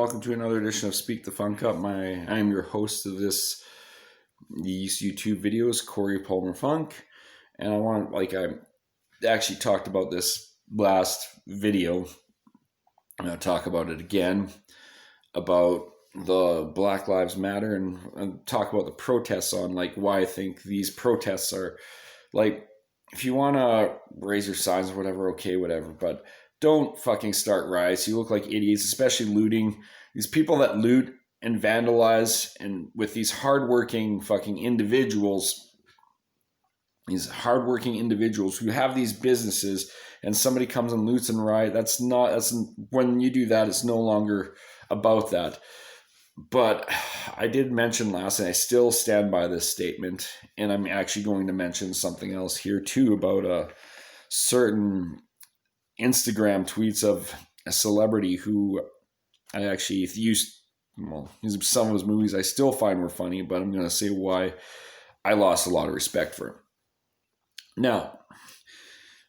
welcome to another edition of Speak the Funk Up. I am your host of these YouTube videos, Corey Palmer Funk, and I actually talked about this last video. I'm going to talk about it again, about the Black Lives Matter, and talk about the protests on why I think these protests are if you want to raise your signs or whatever, okay, whatever, but don't fucking start riots. You look like idiots, especially looting. These people that loot and vandalize, and with these hardworking fucking individuals, who have these businesses, and somebody comes and loots and riot. When you do that, it's no longer about that. But I did mention last, and I still stand by this statement, and I'm actually going to mention something else here too about a certain Instagram tweets of a celebrity who I actually some of his movies I still find were funny, but I'm going to say why I lost a lot of respect for him. Now,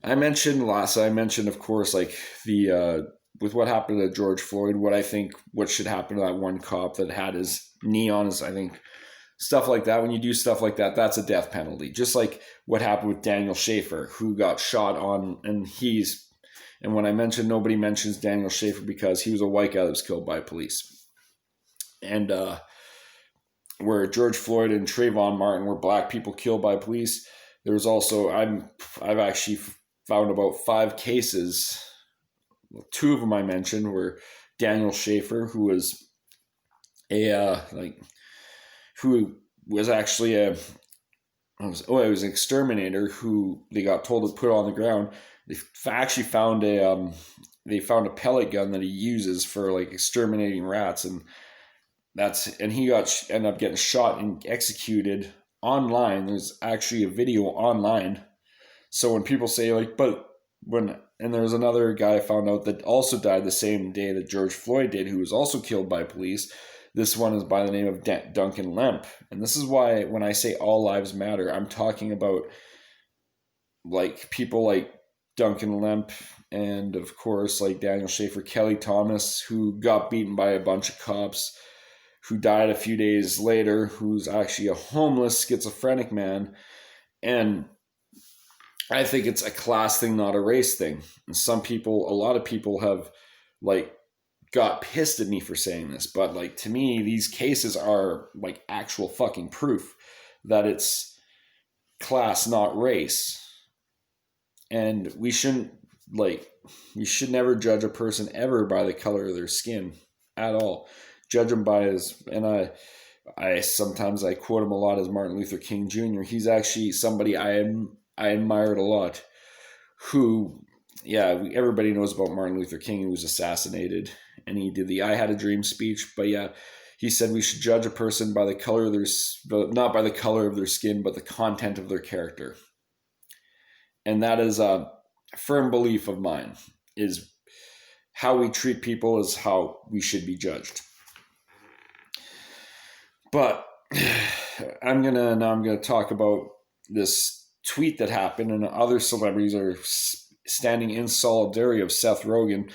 I mentioned, of course, with what happened to George Floyd, what should happen to that one cop that had his knee on his, stuff like that. When you do stuff like that, that's a death penalty. Just like what happened with Daniel Schaefer, who got shot on, and when I mentioned, nobody mentions Daniel Schaefer because he was a white guy that was killed by police. And where George Floyd and Trayvon Martin were black people killed by police, there was also, I've actually found about 5 cases. 2 of them I mentioned were Daniel Schaefer, who was actually an exterminator who they got told to put on the ground. They actually found a pellet gun that he uses for exterminating rats, and he ended up getting shot and executed online. There's actually a video online. So when people say and there was another guy I found out that also died the same day that George Floyd did, who was also killed by police. This one is by the name of Duncan Lemp. And this is why when I say all lives matter, I'm talking about people like Duncan Lemp, and of course Daniel Schaefer, Kelly Thomas, who got beaten by a bunch of cops, who died a few days later, who's actually a homeless schizophrenic man. And I think it's a class thing, not a race thing. And a lot of people have got pissed at me for saying this, but to me, these cases are actual fucking proof that it's class, not race. And we should never judge a person ever by the color of their skin at all. Judge them by I sometimes quote him a lot as Martin Luther King Jr. He's actually somebody I admired a lot, everybody knows about Martin Luther King, who was assassinated, and he did the I Had a Dream speech. But he said we should judge a person by the color of not by the color of their skin, but the content of their character. And that is a firm belief of mine, is how we treat people is how we should be judged. But I'm gonna talk about this tweet that happened, and other celebrities are standing in solidarity of Seth Rogen,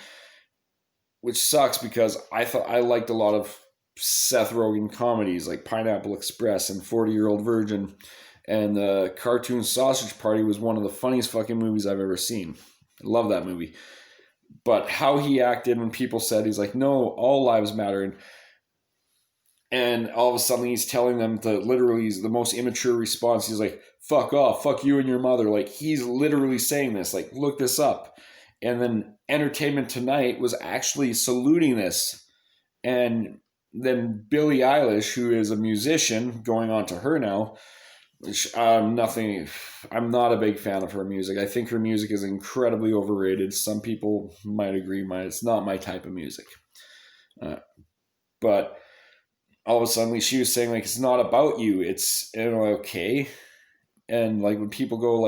which sucks because I liked a lot of Seth Rogen comedies like Pineapple Express and 40-Year-Old Virgin, and the Cartoon Sausage Party was one of the funniest fucking movies I've ever seen. I love that movie. But how he acted when people said, he's no, all lives matter, and all of a sudden he's telling them he's the most immature response. He's fuck off, fuck you and your mother. He's literally saying this, look this up. And then Entertainment Tonight was actually saluting this. And then Billie Eilish, who is a musician, going on to her now, which I'm not a big fan of her music. I think her music is incredibly overrated. Some people might agree, it's not my type of music. But all of a sudden she was saying it's not about you. It's okay. And when people go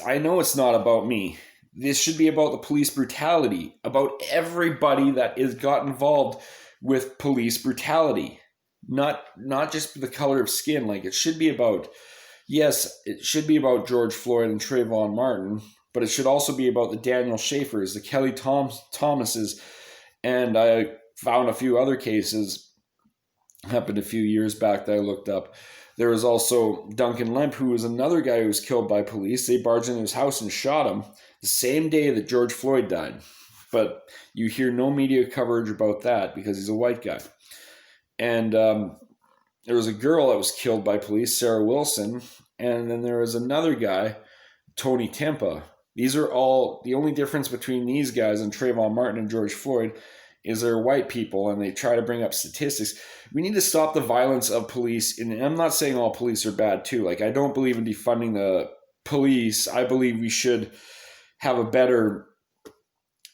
I know it's not about me. This should be about the police brutality, about everybody that got involved with police brutality, not just the color of skin. It should be about, yes, it should be about George Floyd and Trayvon Martin, but it should also be about the Daniel Schaefers, the Kelly Thomases, and found a few other cases, happened a few years back that I looked up. There was also Duncan Lemp, who was another guy who was killed by police. They barged into his house and shot him the same day that George Floyd died. But you hear no media coverage about that because he's a white guy. And there was a girl that was killed by police, Sarah Wilson. And then there was another guy, Tony Timpa. These are all, the only difference between these guys and Trayvon Martin and George Floyd is they're white people, and they try to bring up statistics. We need to stop the violence of police. And I'm not saying all police are bad too. Like, I don't believe in defunding the police. I believe we should have a better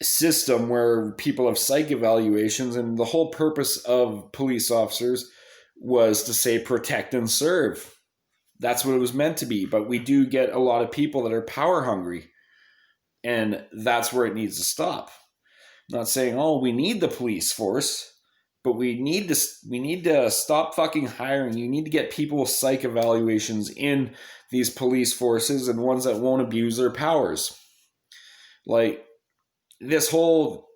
system where people have psych evaluations, and the whole purpose of police officers was to say protect and serve. That's what it was meant to be. But we do get a lot of people that are power hungry, and that's where it needs to stop. I'm not saying, oh, we need the police force, but we need to stop fucking hiring. You need to get people with psych evaluations in these police forces, and ones that won't abuse their powers. Like, these whole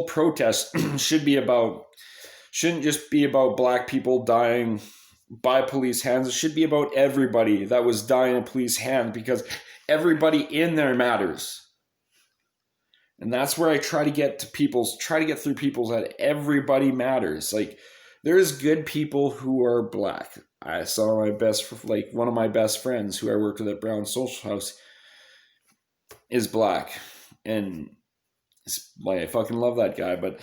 protests shouldn't just be about black people dying by police hands. It should be about everybody that was dying in police hands, because everybody in there matters. And that's where I try to get through people's head. Everybody matters. Like, there's good people who are black. I saw one of my best friends who I worked with at Brown Social House is black, and I fucking love that guy. But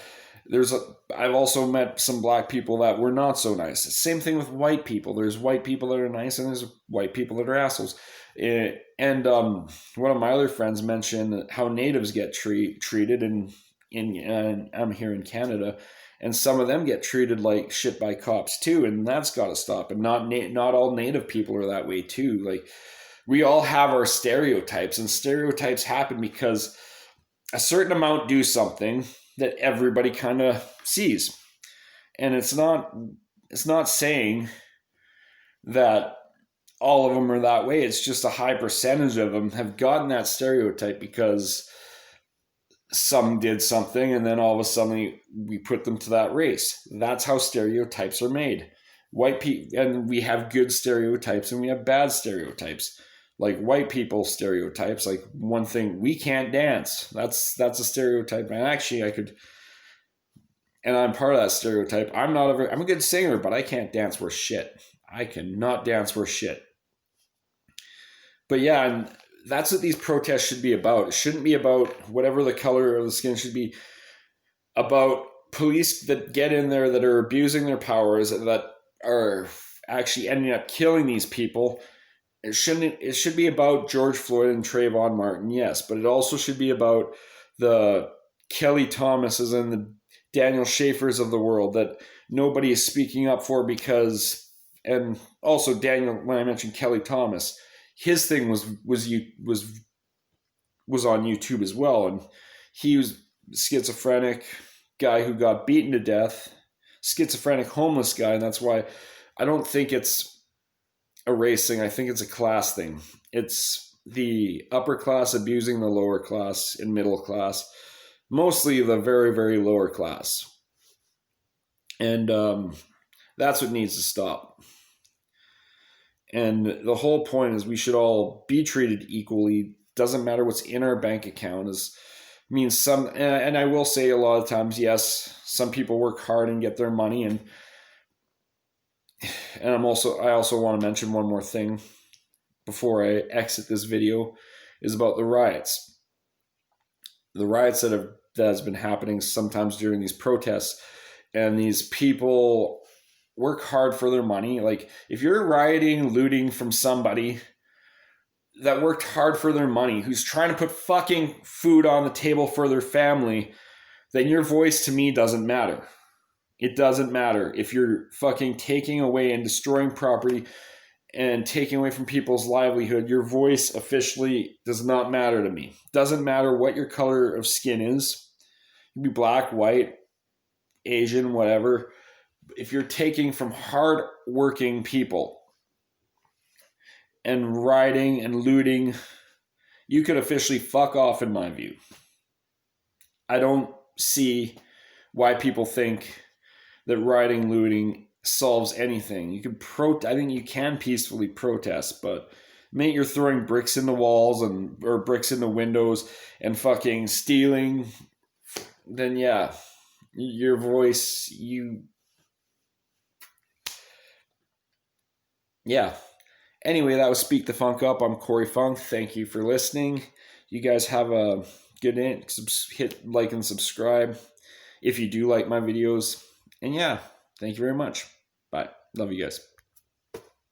I've also met some black people that were not so nice. Same thing with white people. There's white people that are nice, and there's white people that are assholes. And one of my other friends mentioned how natives get treated and I'm here in Canada, and some of them get treated like shit by cops too, and that's got to stop. And not all native people are that way too. Like, we all have our stereotypes, and stereotypes happen because a certain amount do something that everybody kind of sees. And it's not saying that all of them are that way. It's just a high percentage of them have gotten that stereotype because some did something, and then all of a sudden we put them to that race. That's how stereotypes are made. White people, and we have good stereotypes and we have bad stereotypes. Like, white people stereotypes, like, one thing, we can't dance. That's a stereotype. And actually and I'm part of that stereotype. I'm a good singer, but I can't dance worth shit. I cannot dance worth shit. But yeah, and that's what these protests should be about. It shouldn't be about whatever the color of the skin. It should be about police that get in there, that are abusing their powers, that are actually ending up killing these people. It should be about George Floyd and Trayvon Martin, yes, but it also should be about the Kelly Thomases and the Daniel Schafers of the world that nobody is speaking up for, because, and also Daniel, when I mentioned Kelly Thomas, his thing was on YouTube as well, and he was schizophrenic guy who got beaten to death, schizophrenic homeless guy, and that's why I don't think it's a race thing. I think it's a class thing. It's the upper class abusing the lower class and middle class, mostly the very, very lower class. And that's what needs to stop. And the whole point is we should all be treated equally. Doesn't matter what's in our bank account. And I will say a lot of times, yes, some people work hard and get their money, and I also want to mention one more thing before I exit this video, is about the riots. The riots that has been happening sometimes during these protests, and these people work hard for their money. Like, if you're rioting, looting from somebody that worked hard for their money, who's trying to put fucking food on the table for their family, then your voice to me doesn't matter. It doesn't matter. If you're fucking taking away and destroying property and taking away from people's livelihood, your voice officially does not matter to me. Doesn't matter what your color of skin is. You can be black, white, Asian, whatever. If you're taking from hard-working people and rioting and looting, you could officially fuck off, in my view. I don't see why people think that rioting, looting solves anything. You can I think you can peacefully protest, but mate, you're throwing bricks in the walls or bricks in the windows and fucking stealing, then yeah, your voice, yeah. Anyway, that was Speak the Funk Up. I'm Corey Funk. Thank you for listening. You guys have a good day. Hit like and subscribe if you do like my videos. And yeah, thank you very much. Bye. Love you guys.